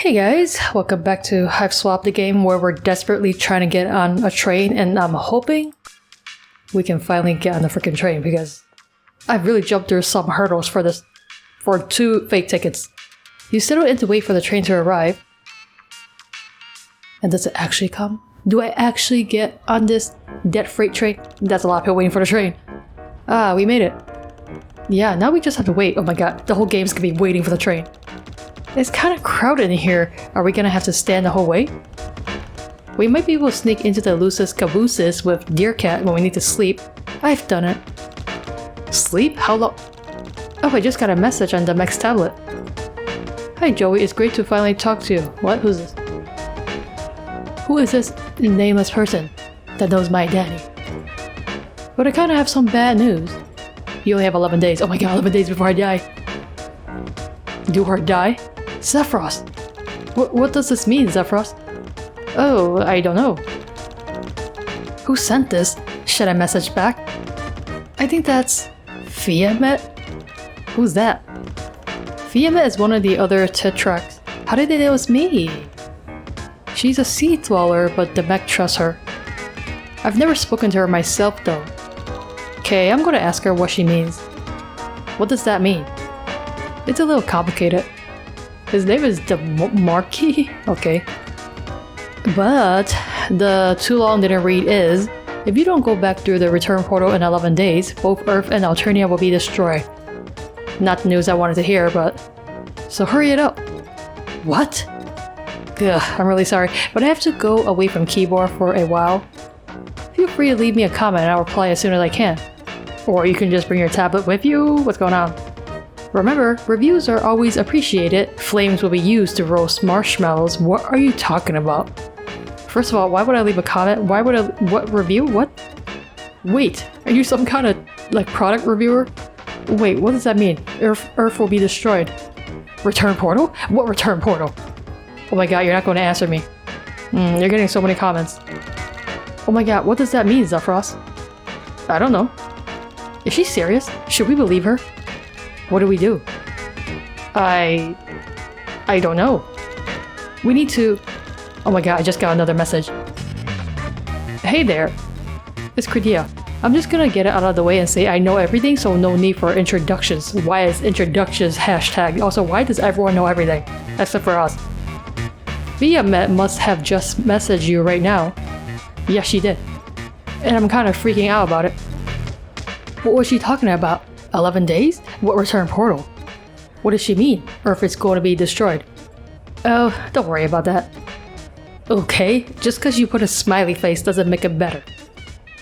Hey guys, welcome back to HIVESWAP, the game where we're desperately trying to get on a train, and I'm hoping we can finally get on the freaking train because I've really jumped through some hurdles for 2 fake tickets. You settle in to wait for the train to arrive. And does it actually come? Do I actually get on this dead freight train? That's a lot of people waiting for the train. Ah, we made it. Yeah, now we just have to wait. Oh my god, the whole game's gonna be waiting for the train. It's kind of crowded in here. Are we gonna have to stand the whole way? We might be able to sneak into the Lucis Cabooses with Deercat when we need to sleep. I've done it. Sleep? How long? Oh, I just got a message on the Max tablet. Hi Joey, it's great to finally talk to you. What? Who's this? Who is this nameless person that knows my daddy? But I kinda have some bad news. You only have 11 days. Oh my god, 11 days before I die. Do her die? Zephyros! What does this mean, Zephyros? Oh, I don't know. Who sent this? Should I message back? I think that's... Fiamet? Who's that? Fiamet is one of the other Tetraks. How did they know it was me? She's a sea dweller, but the mech trusts her. I've never spoken to her myself though. Okay, I'm gonna ask her what she means. What does that mean? It's a little complicated. His name is the Marquis? Okay. But the too long didn't read is, if you don't go back through the return portal in 11 days, both Earth and Alternia will be destroyed. Not the news I wanted to hear, but... So hurry it up. What? Ugh, I'm really sorry, but I have to go away from keyboard for a while. Feel free to leave me a comment and I'll reply as soon as I can. Or you can just bring your tablet with you. What's going on? Remember, reviews are always appreciated. Flames will be used to roast marshmallows. What are you talking about? First of all, why would I leave a comment? Why would I... What? Review? What? Wait, are you some kind of, like, product reviewer? Wait, what does that mean? Earth will be destroyed. Return portal? What return portal? Oh my god, you're not going to answer me. You're getting so many comments. Oh my god, what does that mean, Zephyros? I don't know. Is she serious? Should we believe her? What do we do? I don't know. We need to... Oh my god, I just got another message. Hey there. It's Credia. I'm just gonna get it out of the way and say I know everything, so no need for introductions. Why is introductions hashtag? Also, why does everyone know everything? Except for us. Fiamet must have just messaged you right now. Yes, she did. And I'm kind of freaking out about it. What was she talking about? 11 days? What return portal? What does she mean? Earth is going to be destroyed. Oh, don't worry about that. Okay, just because you put a smiley face doesn't make it better.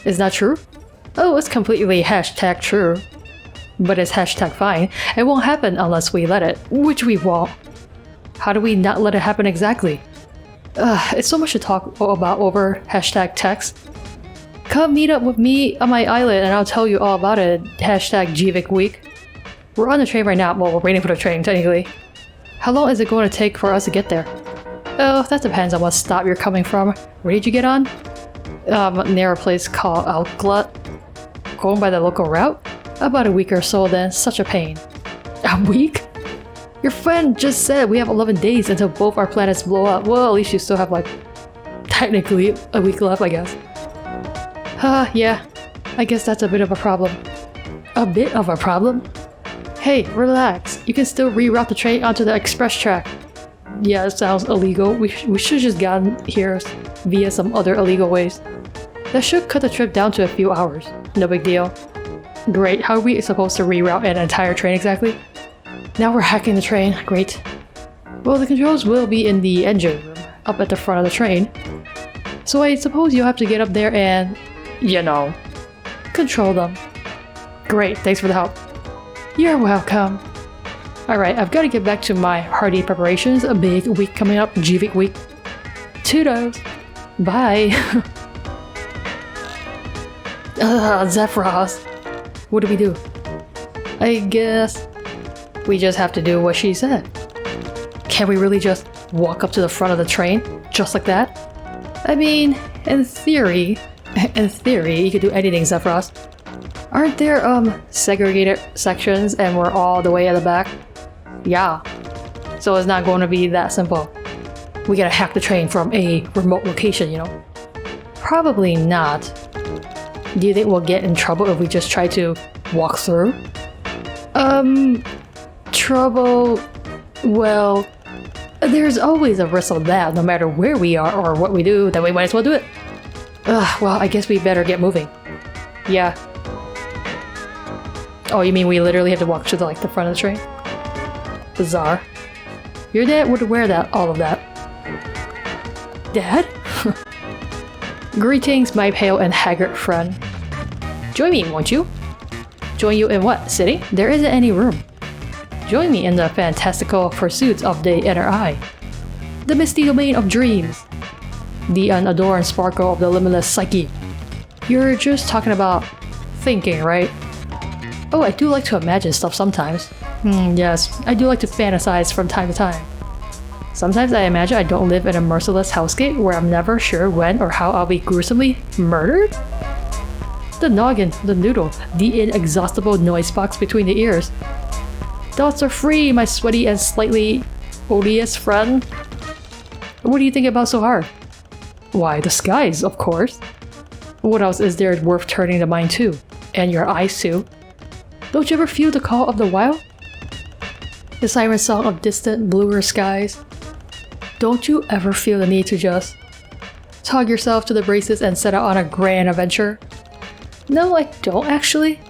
Is that true? Oh, it's completely hashtag true. But it's hashtag fine. It won't happen unless we let it, which we won't. How do we not let it happen exactly? It's so much to talk about over hashtag text. Come meet up with me on my island and I'll tell you all about it. Hashtag GVIC week. We're on the train right now. Well, we're waiting for the train, technically. How long is it going to take for us to get there? Oh, that depends on what stop you're coming from. Where did you get on? Near a place called Outglut. Going by the local route? About a week or so then. Such a pain. A week? Your friend just said we have 11 days until both our planets blow up. Well, at least you still have, like, technically a week left, I guess. Yeah. I guess that's a bit of a problem. A bit of a problem? Hey, relax. You can still reroute the train onto the express track. Yeah, it sounds illegal. We should just gotten here via some other illegal ways. That should cut the trip down to a few hours. No big deal. Great. How are we supposed to reroute an entire train exactly? Now we're hacking the train. Great. Well, the controls will be in the engine room, up at the front of the train. So I suppose you'll have to get up there and... you know, control them. Great, thanks for the help. You're welcome. Alright, I've got to get back to my hearty preparations. A big week coming up, GVIC week. Toodles. Bye. Zephyros. What do we do? I guess we just have to do what she said. Can we really just walk up to the front of the train? Just like that? I mean, in theory, you could do anything, Zephyros. Aren't there, segregated sections and we're all the way at the back? Yeah. So it's not going to be that simple. we gotta hack the train from a remote location, you know? Probably not. Do you think we'll get in trouble if we just try to walk through? Trouble... Well... There's always a risk of that, no matter where we are or what we do, then we might as well do it. Well, I guess we better get moving. Yeah. Oh, you mean we literally have to walk to the front of the train? Bizarre. Your dad would wear all of that. Dad? Greetings, my pale and haggard friend. Join me, won't you? Join you in what, city? There isn't any room. Join me in the fantastical pursuits of the inner eye. The misty domain of dreams. The unadorned sparkle of the limitless psyche. You're just talking about thinking, right? Oh, I do like to imagine stuff sometimes. Yes, I do like to fantasize from time to time. Sometimes I imagine I don't live in a merciless hellscape where I'm never sure when or how I'll be gruesomely murdered. The noggin, the noodle, the inexhaustible noise box between the ears. Thoughts are free, my sweaty and slightly odious friend. What do you think about so hard? Why, the skies, of course. What else is there worth turning the mind to? And your eyes too. Don't you ever feel the call of the wild? The siren song of distant, bluer skies? Don't you ever feel the need to just tug yourself to the braces and set out on a grand adventure? No, I don't actually.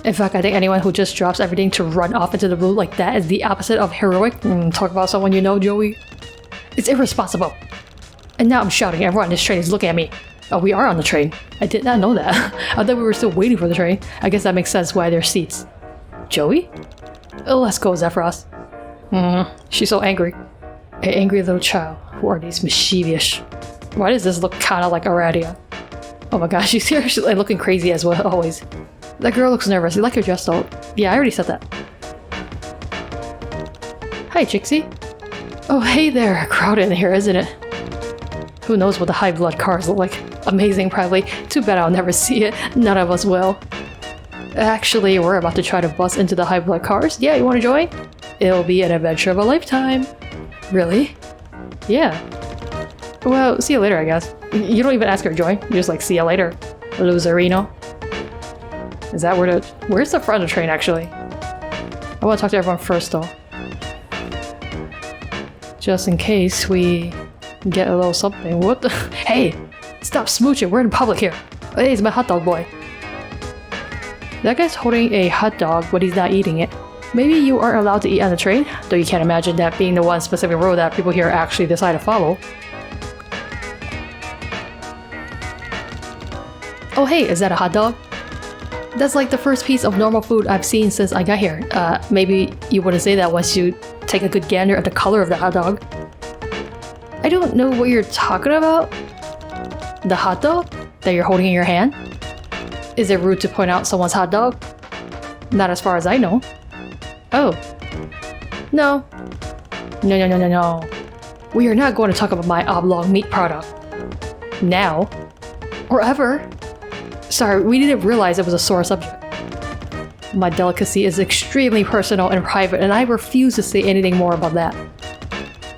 In fact, I think anyone who just drops everything to run off into the blue like that is the opposite of heroic. Talk about someone you know, Joey. It's irresponsible. And now I'm shouting, everyone on this train is looking at me. Oh, we are on the train. I did not know that. I thought we were still waiting for the train. I guess that makes sense why there's seats. Joey? Oh, let's go, Zephyros. She's so angry. An angry little child. Who are these mischievous? Why does this look kinda like Aradia? Oh my gosh, she's here. She's looking crazy as well, always. That girl looks nervous. You like her dress though. Yeah, I already said that. Hi, Trixie. Oh, hey there. Crowded in here, isn't it? Who knows what the high blood cars look like. Amazing, probably. Too bad I'll never see it. None of us will. Actually, we're about to try to bust into the high blood cars. Yeah, you want to join? It'll be an adventure of a lifetime. Really? Yeah. Well, see you later, I guess. You don't even ask her to join. You just see you later. Loserino. Is that where's the front of the train, actually? I want to talk to everyone first, though. Just in case we get a little something. What the? Hey! Stop smooching, we're in public here. Hey, it's my hot dog boy. That guy's holding a hot dog, but he's not eating it. Maybe you aren't allowed to eat on the train? Though you can't imagine that being the one specific rule that people here actually decide to follow. Oh hey, is that a hot dog? That's the first piece of normal food I've seen since I got here. Maybe you wouldn't say that once you take a good gander at the color of the hot dog. I don't know what you're talking about. The hot dog that you're holding in your hand? Is it rude to point out someone's hot dog? Not as far as I know. Oh. No. No. We are not going to talk about my oblong meat product. Now. Or ever. Sorry, we didn't realize it was a sore subject. My delicacy is extremely personal and private, and I refuse to say anything more about that.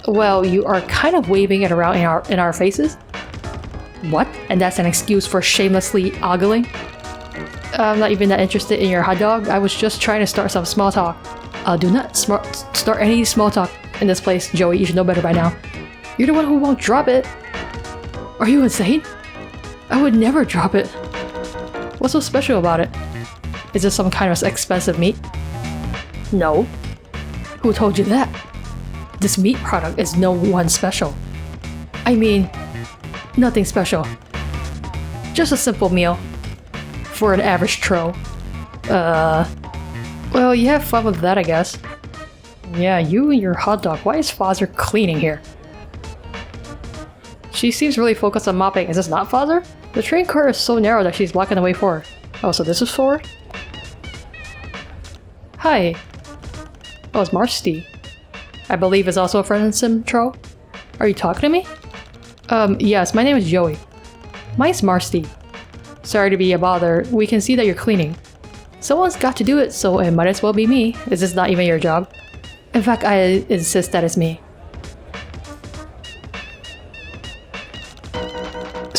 Well, you are kind of waving it around in our faces. What? And that's an excuse for shamelessly ogling? I'm not even that interested in your hot dog. I was just trying to start some small talk. Do not start any small talk in this place, Joey. You should know better by now. You're the one who won't drop it. Are you insane? I would never drop it. What's so special about it? Is it some kind of expensive meat? No. Who told you that? This meat product is no one special. I mean, nothing special. Just a simple meal. For an average tro. Well, you have fun with that, I guess. Yeah, you and your hot dog. Why is Father cleaning here? She seems really focused on mopping. Is this not Father? The train car is so narrow that she's blocking the way forward. Oh, so this is forward? Hi. Oh, it's Marsty. I believe is also a friend in Sim Tro. Are you talking to me? Yes, my name is Joey. Mine's Marsty. Sorry to be a bother. We can see that you're cleaning. Someone's got to do it, so it might as well be me. Is this not even your job? In fact, I insist that it's me.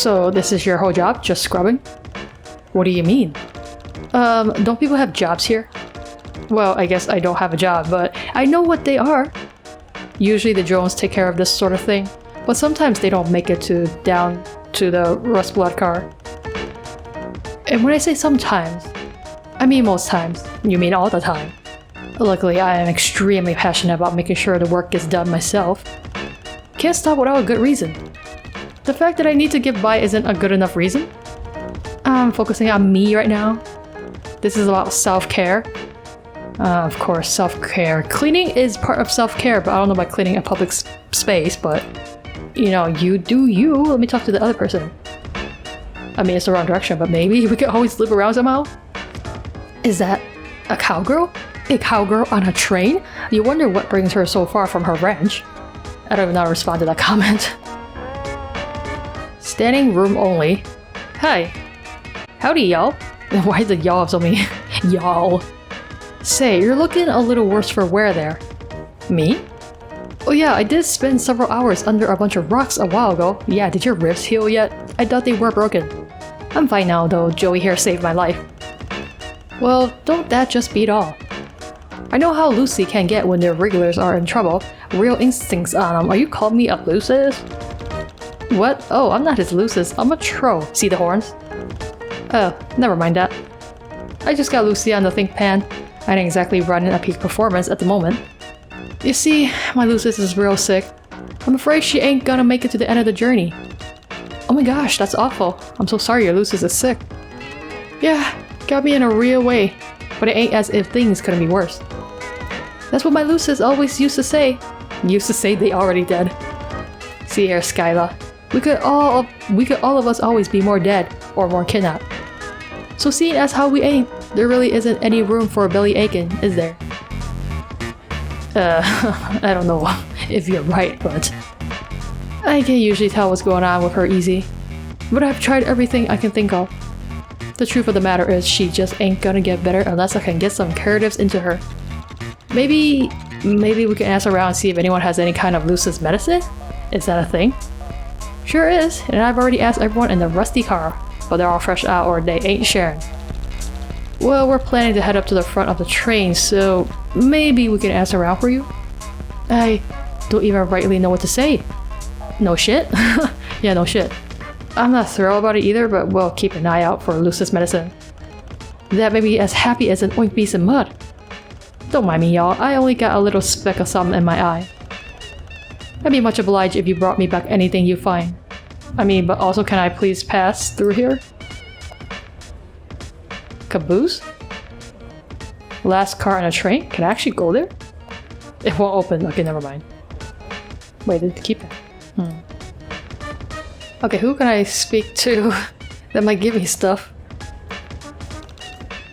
So this is your whole job? Just scrubbing? What do you mean? Don't people have jobs here? Well, I guess I don't have a job, but I know what they are. Usually the drones take care of this sort of thing, but sometimes they don't make it down to the Rust Blood car. And when I say sometimes, I mean most times. You mean all the time. Luckily, I am extremely passionate about making sure the work gets done myself. Can't stop without a good reason. The fact that I need to get by isn't a good enough reason. I'm focusing on me right now. This is about self-care. Of course, self-care. Cleaning is part of self-care, but I don't know about cleaning a public space, but you know, you do you. Let me talk to the other person. I mean, it's the wrong direction, but maybe we could always loop around somehow. Is that a cowgirl? A cowgirl on a train? You wonder what brings her so far from her ranch. I don't even know how to respond to that comment. Standing room only. Hi. Howdy, y'all. Why is the y'all so many y'all? Say, you're looking a little worse for wear there. Me? Oh yeah, I did spend several hours under a bunch of rocks a while ago. Yeah, did your ribs heal yet? I thought they were broken. I'm fine now though, Joey here saved my life. Well, don't that just beat all? I know how Lucy can get when their regulars are in trouble. Real instincts on them. Are you calling me a Lucis? What? Oh, I'm not his Lucis. I'm a Tro. See the horns? Oh, never mind that. I just got Lucy on the think pan. I ain't exactly running a peak performance at the moment. You see, my Lucis is real sick. I'm afraid she ain't gonna make it to the end of the journey. Oh my gosh, that's awful. I'm so sorry your Lucis is sick. Yeah, got me in a real way. But it ain't as if things couldn't be worse. That's what my Lucis always used to say. Used to say they already dead. See here, Skyla. We could all of us always be more dead or more kidnapped. So seeing as how we ain't, there really isn't any room for Billy Aiken, is there? I don't know if you're right, but I can usually tell what's going on with her easy. But I've tried everything I can think of. The truth of the matter is she just ain't gonna get better unless I can get some curatives into her. Maybe we can ask around and see if anyone has any kind of Lucis medicine? Is that a thing? Sure is, and I've already asked everyone in the rusty car, but they're all fresh out or they ain't sharing. Well, we're planning to head up to the front of the train, so maybe we can ask around for you? I don't even rightly know what to say. No shit? Yeah, no shit. I'm not thrilled about it either, but we'll keep an eye out for Lucis medicine. That may be as happy as an oink piece of mud. Don't mind me, y'all. I only got a little speck of something in my eye. I'd be much obliged if you brought me back anything you find. I mean, but also can I please pass through here? Caboose? Last car on a train? Can I actually go there? It won't open. Okay, never mind. Wait, did it keep it? Okay, who can I speak to that might give me stuff?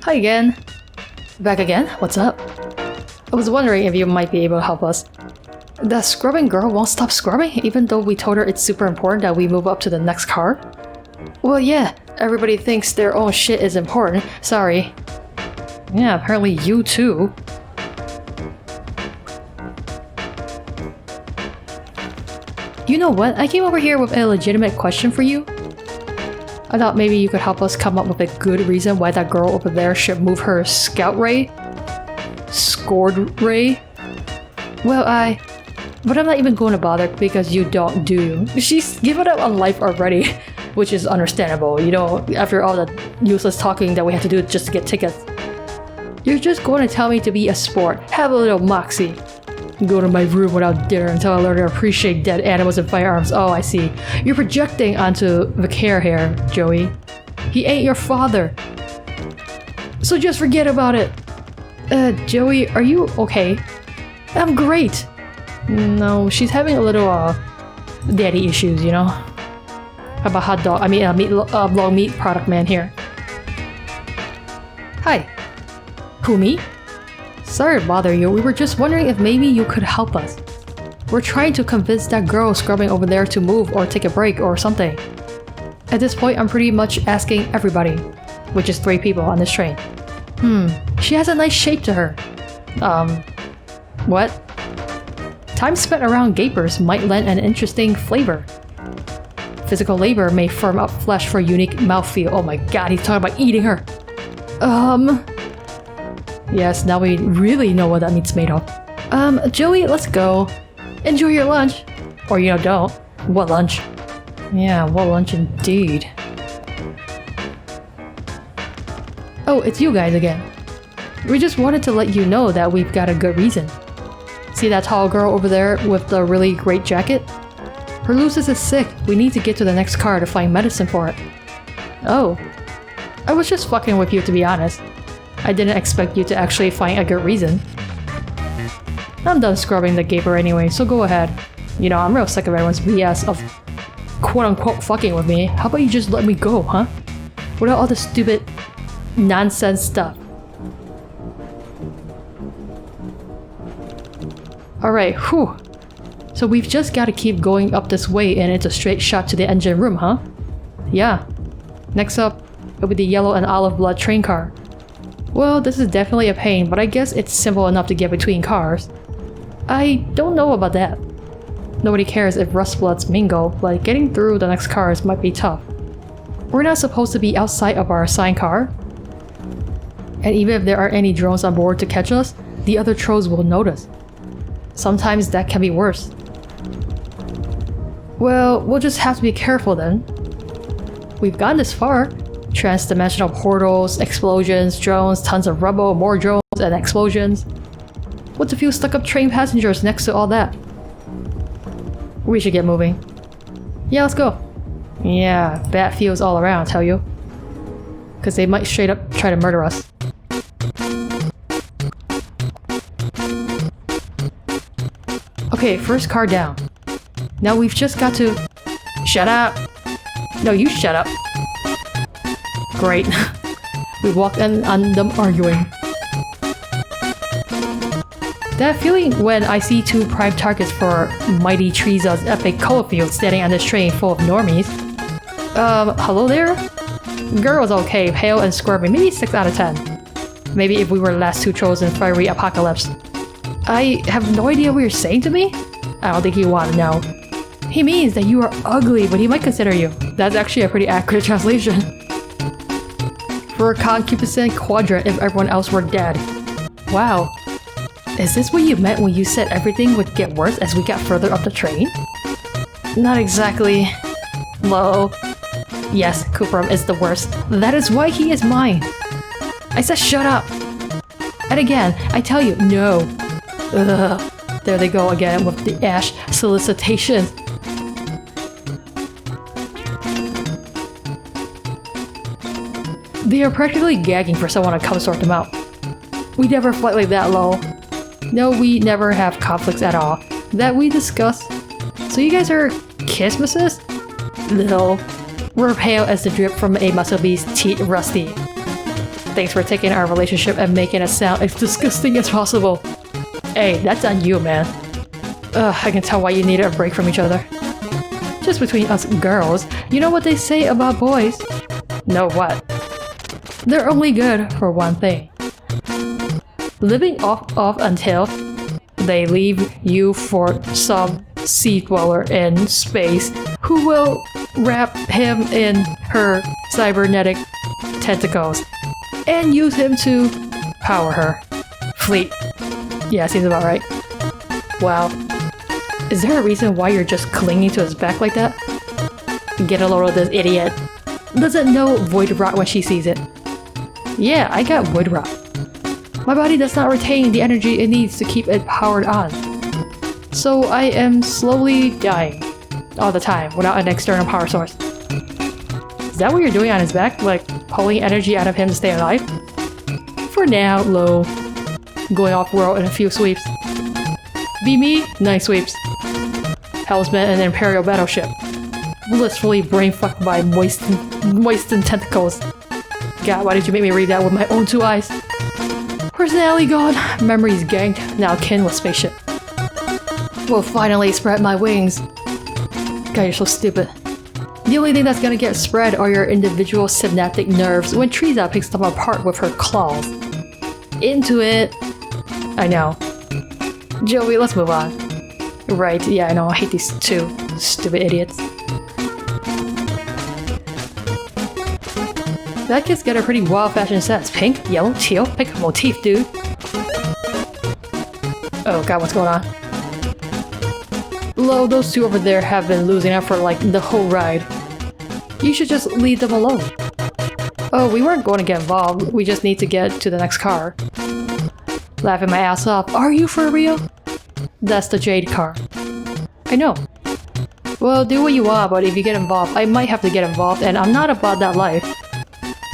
Hi again. Back again? What's up? I was wondering if you might be able to help us. That scrubbing girl won't stop scrubbing, even though we told her it's super important that we move up to the next car? Well, yeah, everybody thinks their own shit is important. Sorry. Yeah, apparently you too. You know what? I came over here with a legitimate question for you. I thought maybe you could help us come up with a good reason why that girl over there should move her scout ray? Scored ray? Well, but I'm not even going to bother because you don't do you. She's given up on life already, which is understandable, you know, after all the useless talking that we had to do just to get tickets. You're just going to tell me to be a sport, have a little moxie. Go to my room without dinner until I learn to appreciate dead animals and firearms. Oh, I see. You're projecting onto Vicaire here, Joey. He ain't your father. So just forget about it. Joey, are you okay? I'm great. No, she's having a little, daddy issues, you know? How about hot dog? I mean, long meat product man here. Hi. Who, me? Sorry to bother you, we were just wondering if maybe you could help us. We're trying to convince that girl scrubbing over there to move or take a break or something. At this point, I'm pretty much asking everybody, which is 3 people on this train. She has a nice shape to her. What? Time spent around gapers might lend an interesting flavor. Physical labor may firm up flesh for a unique mouthfeel. Oh my god, he's talking about eating her. Yes, now we really know what that meat's made of. Joey, let's go. Enjoy your lunch. Or, you know, don't. What lunch? Yeah, what lunch indeed. Oh, it's you guys again. We just wanted to let you know that we've got a good reason. See that tall girl over there with the really great jacket? Her Lucis is sick. We need to get to the next car to find medicine for it. Oh. I was just fucking with you, to be honest. I didn't expect you to actually find a good reason. I'm done scrubbing the gaper anyway, so go ahead. You know, I'm real sick of everyone's BS of quote-unquote fucking with me. How about you just let me go, huh? Without all the stupid nonsense stuff. Alright, whew. So we've just gotta keep going up this way and it's a straight shot to the engine room, huh? Yeah. Next up, it'll be the yellow and olive blood train car. Well, this is definitely a pain, but I guess it's simple enough to get between cars. I don't know about that. Nobody cares if rust bloods mingle, but getting through the next cars might be tough. We're not supposed to be outside of our assigned car. And even if there aren't any drones on board to catch us, the other trolls will notice. Sometimes that can be worse. Well, we'll just have to be careful then. We've gone this far. Trans-dimensional portals, explosions, drones, tons of rubble, more drones, and explosions. What's a few stuck-up train passengers next to all that? We should get moving. Yeah, let's go. Yeah, bad feels all around, I tell you. Because they might straight up try to murder us. Okay, first car down. Now we've just got to... Shut up! No, you shut up. Great. We walked in on them arguing. That feeling when I see two prime targets for Mighty Treesa's epic color field standing on this train full of normies. Hello there? Girl was okay, pale and squirmy, maybe 6 out of 10. Maybe if we were the last two trolls in Fiery Apocalypse. I have no idea what you're saying to me? I don't think you want to know. He means that you are ugly, but he might consider you. That's actually a pretty accurate translation. For a concupiscent quadrant if everyone else were dead. Wow. Is this what you meant when you said everything would get worse as we got further up the train? Not exactly. Low. Yes, Cooperum is the worst. That is why he is mine. I said shut up. And again, I tell you, no. Ugh. There they go again with the Ash solicitations. They are practically gagging for someone to come sort them out. We never fight like that, lol. No, we never have conflicts at all. That we discuss. So you guys are Christmases? No. We're pale as the drip from a muscle beast's teeth rusty. Thanks for taking our relationship and making it sound as disgusting as possible. Hey, that's on you, man. Ugh, I can tell why you needed a break from each other. Just between us girls, you know what they say about boys? No what? They're only good for one thing. Living off until they leave you for some sea dweller in space who will wrap him in her cybernetic tentacles and use him to power her. Fleet. Yeah, seems about right. Wow. Is there a reason why you're just clinging to his back like that? Get a load of this idiot. Doesn't know void rot when she sees it. Yeah, I got void rot. My body does not retain the energy it needs to keep it powered on. So I am slowly dying. All the time, without an external power source. Is that what you're doing on his back? Like, pulling energy out of him to stay alive? For now, low. Going off-world in a few sweeps. Be me? 9 sweeps. Hellsman and an Imperial battleship. Blissfully brain-fucked by moistened tentacles. God, why did you make me read that with my own 2 eyes? Personality gone, memories ganked, now kin with spaceship. Will finally spread my wings. God, you're so stupid. The only thing that's gonna get spread are your individual synaptic nerves when Teresa picks them apart with her claws. Into it. I know. Joey, let's move on. Right, yeah, I know, I hate these two stupid idiots. That kid's got a pretty wild fashion sense. Pink, yellow, teal, pink motif, dude. Oh god, what's going on? Lo, those two over there have been losing out for like the whole ride. You should just leave them alone. Oh, we weren't going to get involved. We just need to get to the next car. Laughing my ass off. Are you for real? That's the Jade car. I know. Well, do what you want, but if you get involved, I might have to get involved, and I'm not about that life.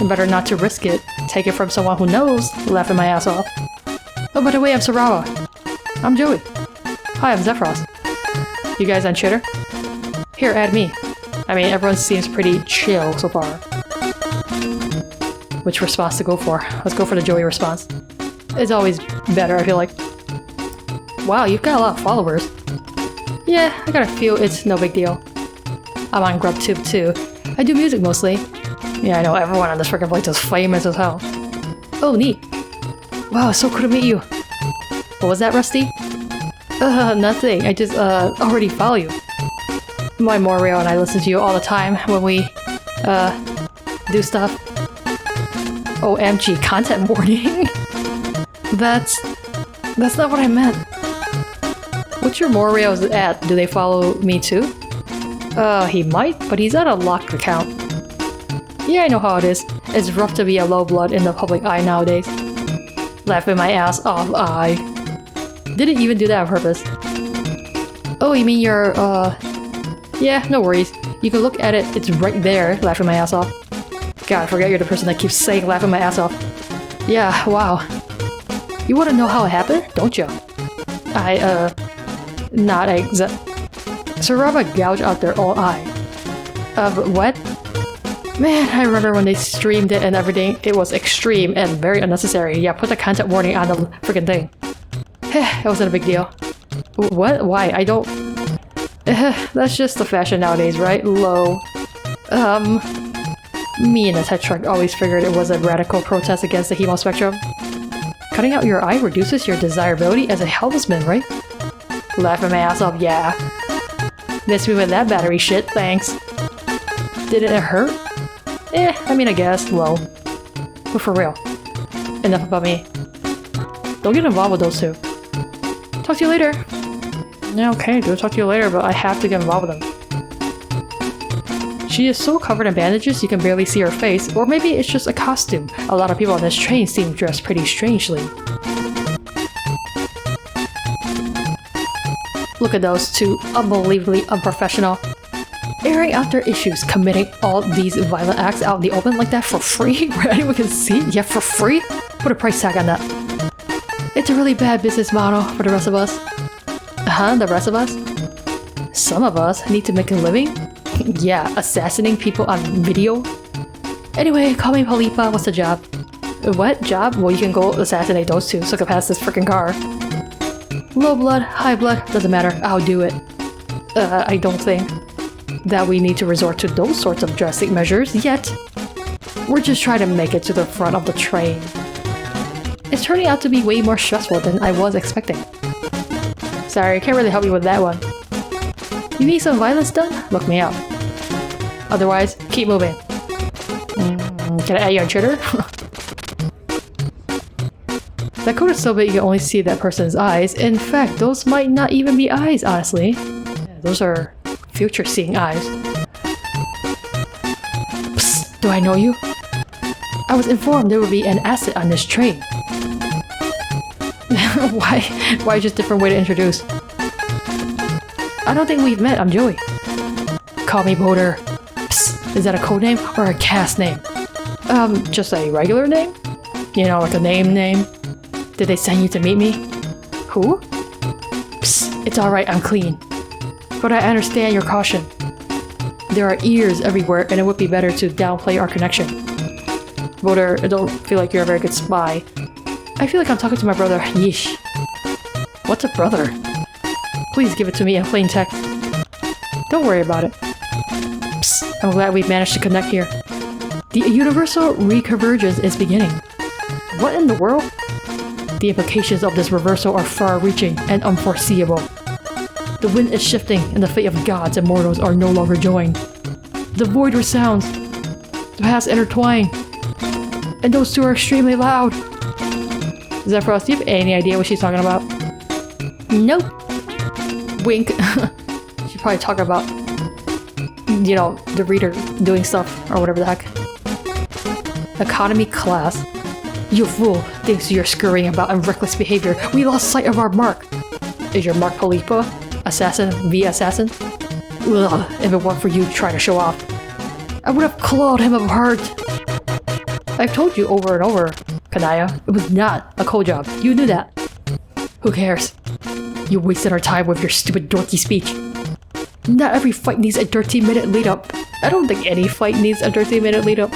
Better not to risk it. Take it from someone who knows. Laughing my ass off. Oh, by the way, I'm Sarawa. I'm Joey. Hi, I'm Zephyros. You guys on Chitter? Here, add me. I mean, everyone seems pretty chill so far. Which response to go for? Let's go for the Joey response. It's always better, I feel like. Wow, you've got a lot of followers. Yeah, I gotta feel it's no big deal. I'm on GrubTube too. I do music mostly. Yeah, I know everyone on this freaking place is famous as hell. Oh, neat. Wow, so cool to meet you. What was that, Rusty? Nothing. I just, already follow you. My Morio and I listen to you all the time when we, do stuff. OMG, content warning? That's not what I meant. What's your Morio's at? Do they follow me too? He might, but he's at a locked account. Yeah, I know how it is. It's rough to be a low blood in the public eye nowadays. Laughing my ass off, I didn't even do that on purpose. Oh, you mean your, yeah, no worries. You can look at it, it's right there, laughing my ass off. God, I forget you're the person that keeps saying laughing my ass off. Yeah, wow. You wanna know how it happened, don't you? Not Saraba gouged out their own eye. What? Man, I remember when they streamed it and everything, it was extreme and very unnecessary. Yeah, put the content warning on the freaking thing. It wasn't a big deal. What? Why? I don't... That's just the fashion nowadays, right? Low. Me and the tech truck always figured it was a radical protest against the hemo spectrum. Cutting out your eye reduces your desirability as a helmsman, right? Laughing my ass off, yeah. Miss me with that battery shit, thanks. Didn't it hurt? I mean, I guess, low. But for real. Enough about me. Don't get involved with those two. Talk to you later. Yeah, okay, do talk to you later, but I have to get involved with them. She is so covered in bandages you can barely see her face, or maybe it's just a costume. A lot of people on this train seem dressed pretty strangely. Look at those two, unbelievably unprofessional. Airing out their issues, committing all these violent acts out in the open like that for free, where anyone can see? Yeah, for free? Put a price tag on that. It's a really bad business model for the rest of us. Huh? The rest of us? Some of us need to make a living? Yeah, assassinating people on video? Anyway, call me Polipa, what's the job? What? Job? Well, you can go assassinate those two so I can pass this freaking car. Low blood, high blood, doesn't matter, I'll do it. I don't think that we need to resort to those sorts of drastic measures yet. We're just trying to make it to the front of the train. It's turning out to be way more stressful than I was expecting. Sorry, I can't really help you with that one. You need some violence done? Look me up. Otherwise, keep moving. Can I add you on Twitter? That code is so big you can only see that person's eyes. In fact, those might not even be eyes, honestly. Those are future-seeing eyes. Psst, do I know you? I was informed there would be an asset on this train. Why just different way to introduce? I don't think we've met, I'm Joey. Call me Boulder. Psst, is that a code name or a cast name? Just a regular name? You know, like a name? Did they send you to meet me? Who? Psst, it's alright, I'm clean. But I understand your caution. There are ears everywhere and it would be better to downplay our connection. Boulder, I don't feel like you're a very good spy. I feel like I'm talking to my brother, Yeesh. What's a brother? Please give it to me in plain text. Don't worry about it. Psst, I'm glad we've managed to connect here. The universal reconvergence is beginning. What in the world? The implications of this reversal are far-reaching and unforeseeable. The wind is shifting and the fate of gods and mortals are no longer joined. The void resounds. The paths intertwine. And those two are extremely loud. Zephyros, do you have any idea what she's talking about? Nope. Wink. She's probably talking about, you know, the reader doing stuff or whatever the heck. Economy class. You fool thinks you're scurrying about in reckless behavior. We lost sight of our mark. Is your mark Polipa? Assassin v assassin? Ugh, if it weren't for you trying to show off, I would have clawed him apart. I've told you over and over, Kanaya, it was not a cold job. You knew that. Who cares? You wasted our time with your stupid dorky speech. Not every fight needs a 30-minute lead-up. I don't think any fight needs a 30-minute lead-up.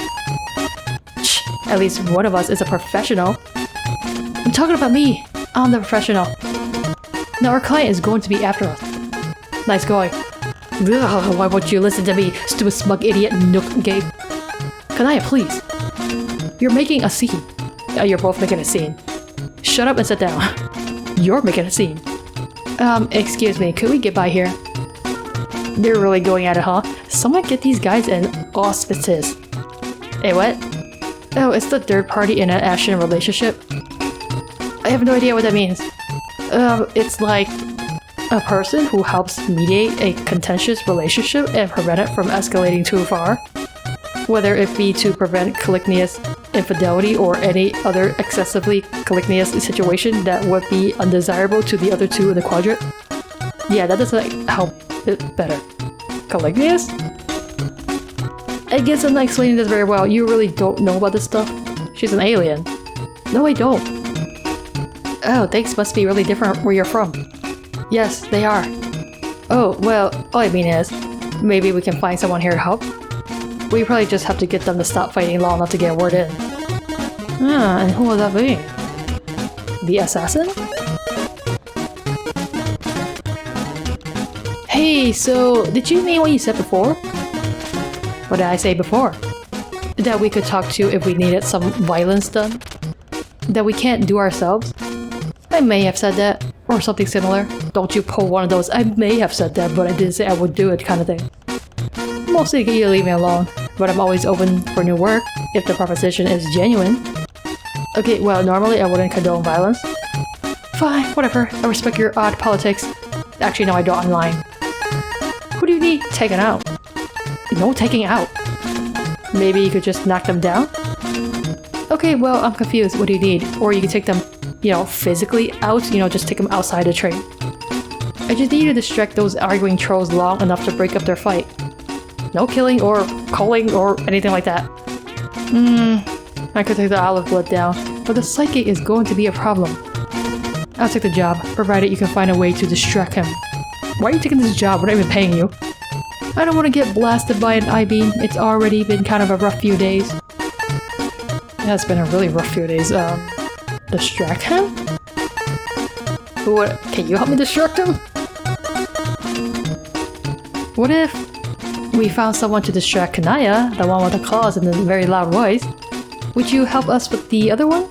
Shh, at least one of us is a professional. I'm talking about me. I'm the professional. Now our client is going to be after us. Nice going. Ugh, why won't you listen to me, stupid smug idiot Nook Gabe? Kanaya, please. You're making a scene. You're both making a scene. Shut up and sit down. You're making a scene. Excuse me, could we get by here? They're really going at it, huh? Someone get these guys in auspices. Hey, what? Oh, it's the third party in an action relationship? I have no idea what that means. It's like a person who helps mediate a contentious relationship and prevent it from escalating too far. Whether it be to prevent calumnious infidelity or any other excessively calumnious situation that would be undesirable to the other two in the quadrant. Yeah, that doesn't help it better. Calumnious? I guess I'm not explaining this very well. You really don't know about this stuff? She's an alien. No, I don't. Oh, things must be really different where you're from. Yes, they are. Oh, well, all I mean is, maybe we can find someone here to help. We probably just have to get them to stop fighting long enough to get a word in. Ah, and who will that be? The assassin? Hey, so did you mean what you said before? What did I say before? That we could talk to if we needed some violence done? That we can't do ourselves? I may have said that, or something similar. Don't you pull one of those I may have said that, but I didn't say I would do it kind of thing. Mostly you leave me alone, but I'm always open for new work if the proposition is genuine. Okay, well, normally I wouldn't condone violence. Fine, whatever. I respect your odd politics. Actually, no, I don't. I'm lying. Who do you need taken out? No taking out. Maybe you could just knock them down? Okay, well, I'm confused. What do you need? Or you can take them, you know, physically out, you know, just take them outside the train. I just need to distract those arguing trolls long enough to break up their fight. No killing or calling or anything like that. I could take the olive blood down, but the psychic is going to be a problem. I'll take the job, provided you can find a way to distract him. Why are you taking this job? We're not even paying you. I don't want to get blasted by an I-beam. It's already been kind of a rough few days. Yeah, it's been a really rough few days. Distract him? What? Can you help me distract him? What if we found someone to distract Kanaya, the one with the claws and the very loud voice? Would you help us with the other one?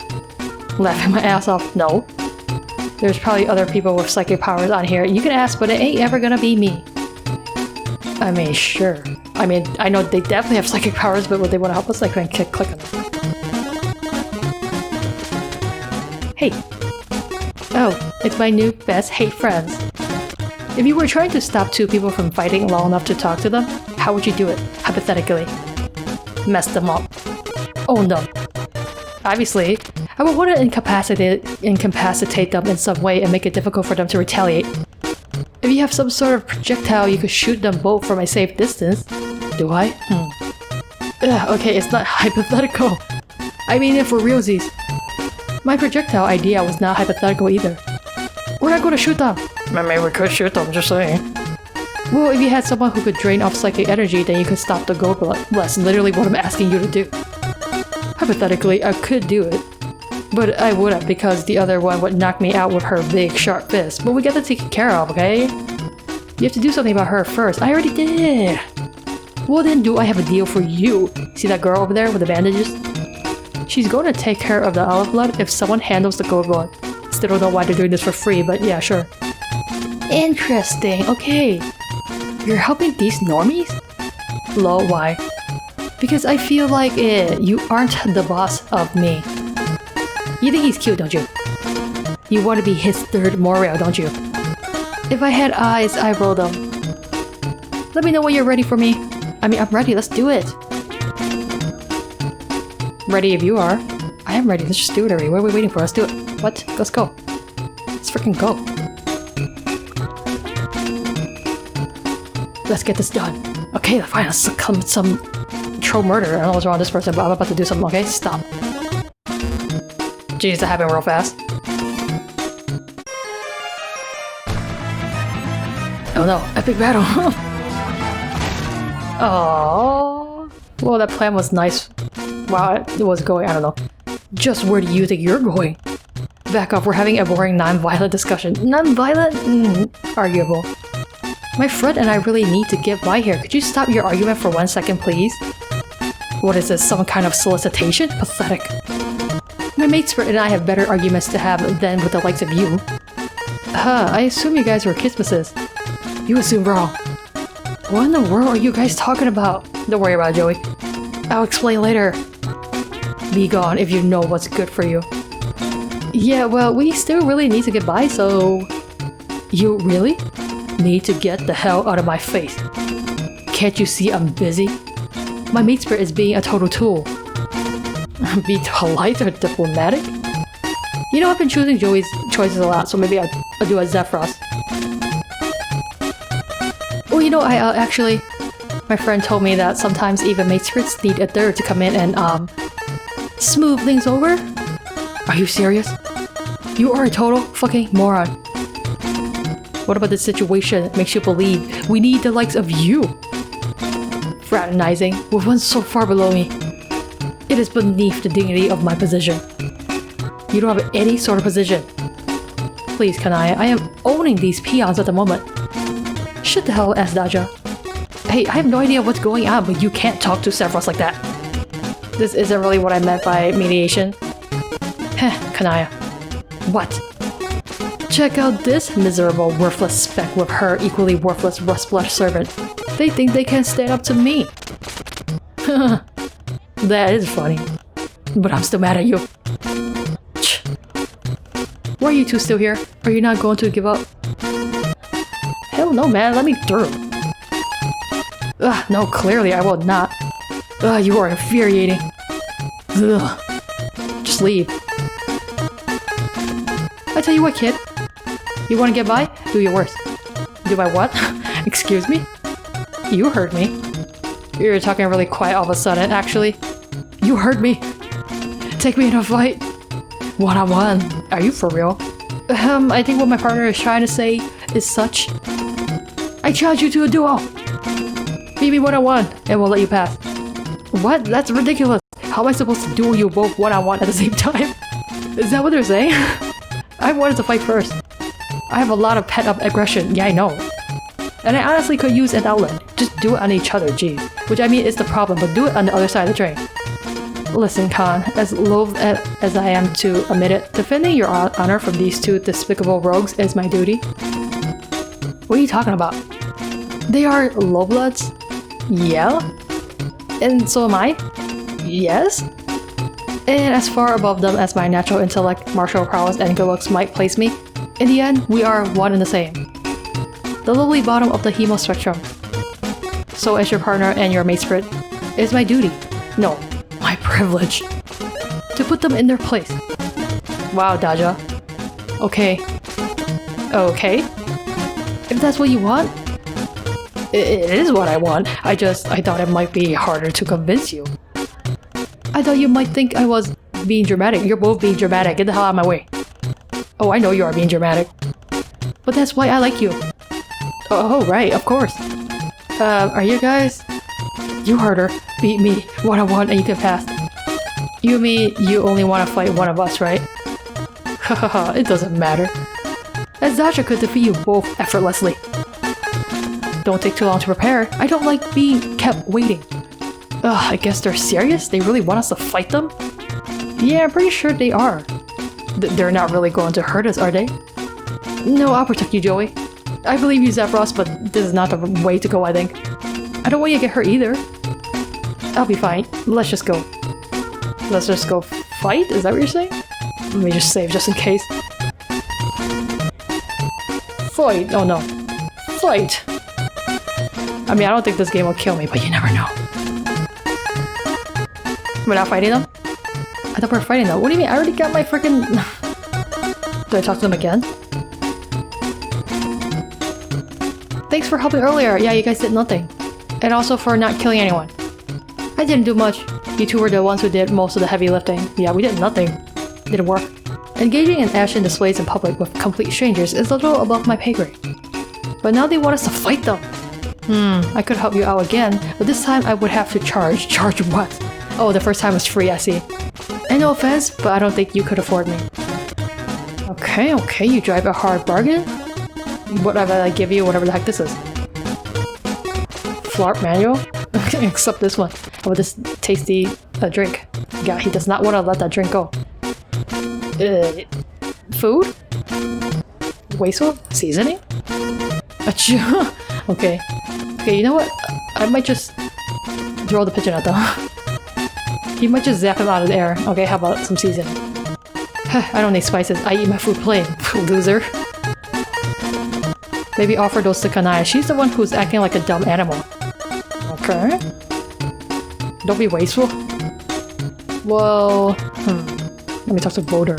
Laughing my ass off, no. There's probably other people with psychic powers on here. You can ask, but it ain't ever gonna be me. I mean, sure. I mean, I know they definitely have psychic powers, but would they want to help us? I couldn't click on them. Hey. Oh, it's my new best hate friends. If you were trying to stop two people from fighting long enough to talk to them, how would you do it, hypothetically? Mess them up. Own them. Obviously, I would want to incapacitate them in some way and make it difficult for them to retaliate. If you have some sort of projectile, you could shoot them both from a safe distance. Do I? Ugh, okay, it's not hypothetical. I mean it for realsies. My projectile idea was not hypothetical either. We're not going to shoot them. Maybe we could shoot them, just saying. Well, if you had someone who could drain off psychic energy, then you could stop the gold blood. That's literally what I'm asking you to do. Hypothetically, I could do it. But I wouldn't, because the other one would knock me out with her big, sharp fist. But we got to take it care of, okay? You have to do something about her first. I already did! Well then, do I have a deal for you? See that girl over there with the bandages? She's going to take care of the olive blood if someone handles the gold blood. Still don't know why they're doing this for free, but yeah, sure. Interesting, okay. You're helping these normies? Lol, why? Because I feel like you aren't the boss of me. You think he's cute, don't you? You want to be his third Morio, don't you? If I had eyes, I'd roll them. Let me know when you're ready for me. I mean, I'm ready, let's do it. Ready if you are. I am ready, let's just do it already. What are we waiting for? Let's do it. What? Let's go. Let's freaking go. Let's get this done. Okay, fine, let's commit some troll murder. I don't know what's wrong with this person, but I'm about to do something, okay? Stop. Jeez, that happened real fast. Oh no, epic battle. Oh, well, that plan was nice. Wow, it was going, I don't know. Just where do you think you're going? Back off, we're having a boring non-violent discussion. Non-violent? Arguable. My friend and I really need to get by here. Could you stop your argument for 1 second, please? What is this, some kind of solicitation? Pathetic. My mate Spirit and I have better arguments to have than with the likes of you. I assume you guys were Christmases. You assume wrong. What in the world are you guys talking about? Don't worry about it, Joey. I'll explain later. Be gone if you know what's good for you. Yeah, well, we still really need to get by, so... You really? Need to get the hell out of my face. Can't you see I'm busy? My mate Spirit is being a total tool. Be polite or diplomatic? You know, I've been choosing Joey's choices a lot, so maybe I'll do a Zephyros. Oh, you know, I actually... My friend told me that sometimes even mate spirits need a third to come in and, smooth things over? Are you serious? You are a total fucking moron. What about this situation that makes you believe we need the likes of you? Fraternizing with one so far below me. It is beneath the dignity of my position. You don't have any sort of position. Please, Kanaya, I am owning these peons at the moment. Shut the hell, Daja. Hey, I have no idea what's going on, but you can't talk to Sephiroth like that. This isn't really what I meant by mediation. Heh, Kanaya. What? Check out this miserable, worthless speck with her equally worthless rustblood servant. They think they can stand up to me. That is funny. But I'm still mad at you. Why are you two still here? Are you not going to give up? Hell no, man, let me through. Ugh, no, clearly I will not. Ugh, you are infuriating. Ugh. Just leave. I tell you what, kid. You want to get by? Do your worst. Do my what? Excuse me? You heard me. You're talking really quiet all of a sudden, actually. You heard me. Take me in a fight. One-on-one. Are you for real? I think what my partner is trying to say is such. I challenge you to a duel. Beat me one-on-one, and we'll let you pass. What? That's ridiculous. How am I supposed to duel you both one-on-one at the same time? Is that what they're saying? I wanted to fight first. I have a lot of pent-up aggression, yeah I know. And I honestly could use an outlet. Just do it on each other, geez. Which I mean is the problem, but do it on the other side of the train. Listen, Khan, as loath as I am to admit it, defending your honor from these two despicable rogues is my duty. What are you talking about? They are lowbloods? Yeah? And so am I? Yes? And as far above them as my natural intellect, martial prowess, and good looks might place me, in the end, we are one and the same. The lowly bottom of the hemo spectrum. So as your partner and your mate spirit, it is my duty, no, my privilege, to put them in their place. Wow, Daja. Okay. Okay? If that's what you want? It is what I want. I thought it might be harder to convince you. I thought you might think I was being dramatic. You're both being dramatic. Get the hell out of my way. Oh, I know you are being dramatic. But that's why I like you. Oh, right, of course. Are you guys? You heard her. Beat me one-on-one and you can pass. You mean you only want to fight one of us, right? Hahaha, it doesn't matter. As Zasha could defeat you both effortlessly. Don't take too long to prepare. I don't like being kept waiting. Ugh, I guess they're serious? They really want us to fight them? Yeah, I'm pretty sure they are. They're not really going to hurt us, are they? No, I'll protect you, Joey. I believe you, Zephyros, but this is not the way to go, I think. I don't want you to get hurt either. I'll be fine. Let's just go. Let's just go fight? Is that what you're saying? Let me just save just in case. Fight! Oh no. Fight! I mean, I don't think this game will kill me, but you never know. We're not fighting them? I thought we were fighting them. What do you mean? I already got my freaking... Do I talk to them again? Thanks for helping earlier. Yeah, you guys did nothing. And also for not killing anyone. I didn't do much. You two were the ones who did most of the heavy lifting. Yeah, we did nothing. Didn't work. Engaging in action displays in public with complete strangers is a little above my pay grade. But now they want us to fight them. I could help you out again, but this time I would have to charge. Charge what? Oh, the first time was free, I see. And no offense, but I don't think you could afford me. Okay, you drive a hard bargain? Whatever I give you, whatever the heck this is. Flarp manual? Except this one. How about this tasty drink? Yeah, he does not want to let that drink go. Food? Wasteful? Seasoning? Achoo! Okay, you know what? I might just throw the pigeon at them. He might just zap him out of the air. Okay, how about some seasoning? I don't need spices. I eat my food plain. Loser. Maybe offer those to Kanaya. She's the one who's acting like a dumb animal. Okay. Don't be wasteful. Well... Let me talk to Boulder.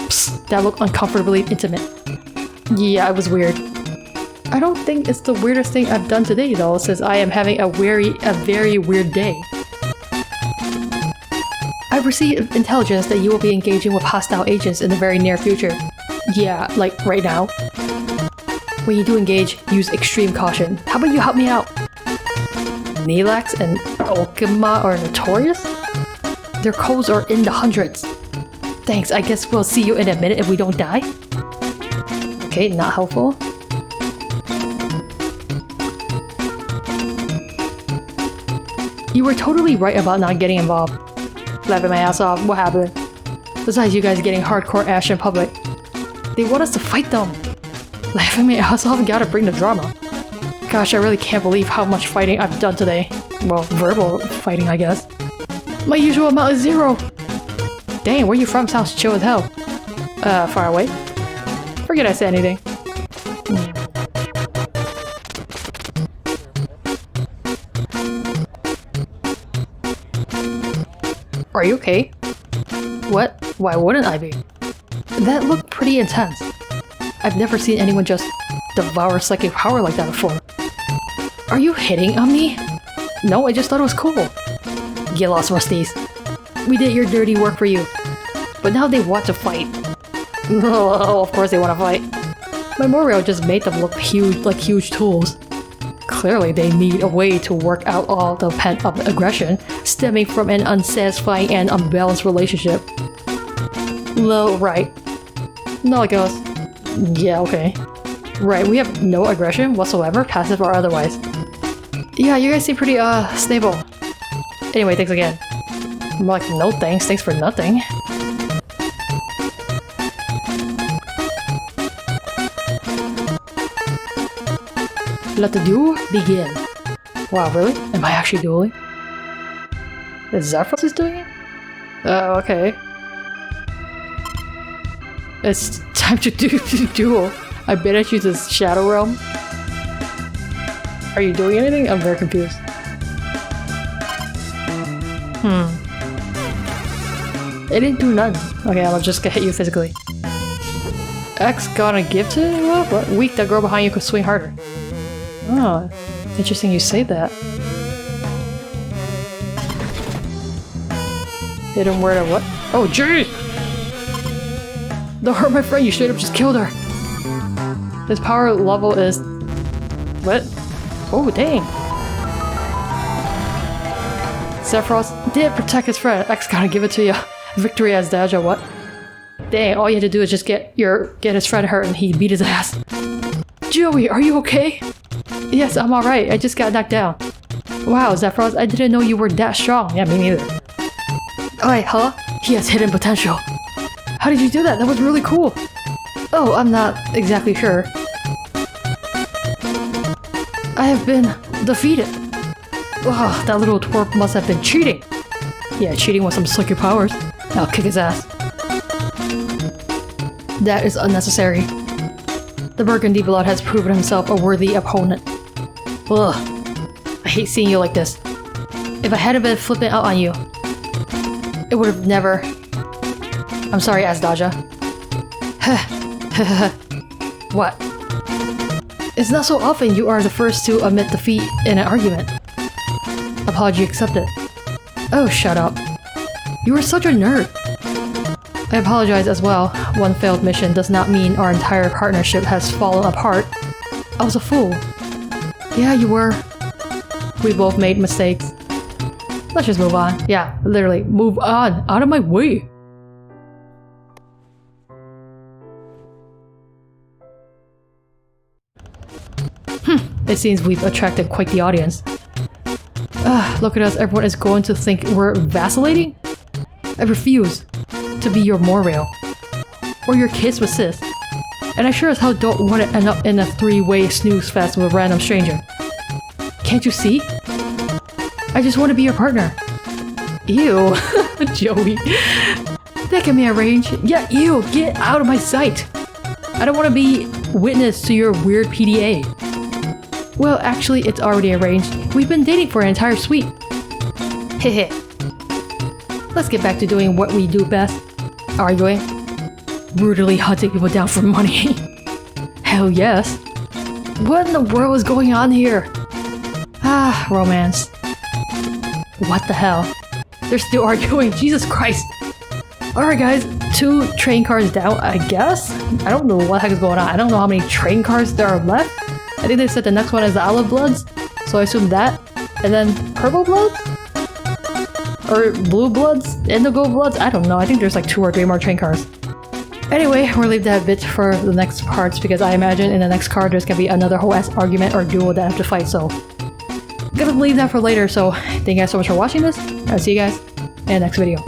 Psst, that looked uncomfortably intimate. Yeah, it was weird. I don't think it's the weirdest thing I've done today though, since I am having a very weird day. I've received intelligence that you will be engaging with hostile agents in the very near future. Yeah, like right now. When you do engage, use extreme caution. How about you help me out? Nilax and Okima are notorious? Their codes are in the hundreds. Thanks, I guess we'll see you in a minute if we don't die. Okay, not helpful. You were totally right about not getting involved. Laughing my ass off, what happened? Besides you guys getting hardcore ash in public. They want us to fight them. Laughing my ass off, gotta bring the drama. Gosh, I really can't believe how much fighting I've done today. Well, verbal fighting, I guess. My usual amount is 0! Dang, where you from sounds chill as hell. Far away? Forget I said anything. Are you okay? What? Why wouldn't I be? That looked pretty intense. I've never seen anyone just devour psychic power like that before. Are you hitting on me? No, I just thought it was cool. Get lost, Rusties. We did your dirty work for you. But now they want to fight. Oh, of course they want to fight. My Morio just made them look huge, like huge tools. Clearly they need a way to work out all the pent-up aggression stemming from an unsatisfying and unbalanced relationship. Well, right. No, it goes. Yeah, okay. Right, we have no aggression whatsoever, passive or otherwise. Yeah, you guys seem pretty, stable. Anyway, thanks again. I'm like, no thanks, thanks for nothing. Let the duel begin. Wow, really? Am I actually dueling? Is Zephyros is doing it? Oh, okay. It's time to do duel. I bet I choose this Shadow Realm. Are you doing anything? I'm very confused. It didn't do none. Okay, I'll just hit you physically. X gonna give to you? What? Weak, that girl behind you could swing harder. Oh, interesting you say that. Hit him where to what? Oh, jeez! Don't hurt my friend, you straight up just killed her! His power level is... What? Oh, dang! Sephiroth did protect his friend. X gotta give it to you. Victory as Daj or what? Dang, all you had to do is just get his friend hurt and he beat his ass. Joey, are you okay? Yes, I'm alright. I just got knocked down. Wow, Zephyros, I didn't know you were that strong. Yeah, me neither. Alright, huh? He has hidden potential. How did you do that? That was really cool. Oh, I'm not exactly sure. I have been defeated. Ugh, that little twerp must have been cheating. Yeah, cheating with some psychic powers. I'll kick his ass. That is unnecessary. The Burgundy Blood has proven himself a worthy opponent. Ugh, I hate seeing you like this. If I hadn't been flipping out on you, it would have never... I'm sorry, Azdaja. What? It's not so often you are the first to admit defeat in an argument. Apology accepted. Oh, shut up. You are such a nerd. I apologize as well. One failed mission does not mean our entire partnership has fallen apart. I was a fool. Yeah, you were. We both made mistakes. Let's just move on. Yeah, literally, move on. Out of my way. It seems we've attracted quite the audience. Look at us, everyone is going to think we're vacillating? I refuse to be your morail. Or your kiss with sis. And I sure as hell don't want to end up in a three-way snooze fest with a random stranger. Can't you see? I just want to be your partner. Ew. Joey. That can be arranged. Yeah, ew, get out of my sight. I don't want to be witness to your weird PDA. Well, actually, it's already arranged. We've been dating for an entire week. Hehe. Let's get back to doing what we do best. Arguing. Brutally hunting people down for money. Hell yes. What in the world is going on here? Ah, romance. What the hell? They're still arguing. Jesus Christ. Alright guys, 2 train cars down, I guess? I don't know what the heck is going on. I don't know how many train cars there are left. I think they said the next one is the Olive Bloods, so I assume that. And then Purple Bloods? Or Blue Bloods? Indigo Bloods? I don't know. I think there's like 2 or 3 more train cars. Anyway, we'll leave that bit for the next parts because I imagine in the next card there's gonna be another whole ass argument or duel that I have to fight, so... I'm gonna leave that for later, so thank you guys so much for watching this. I'll see you guys in the next video.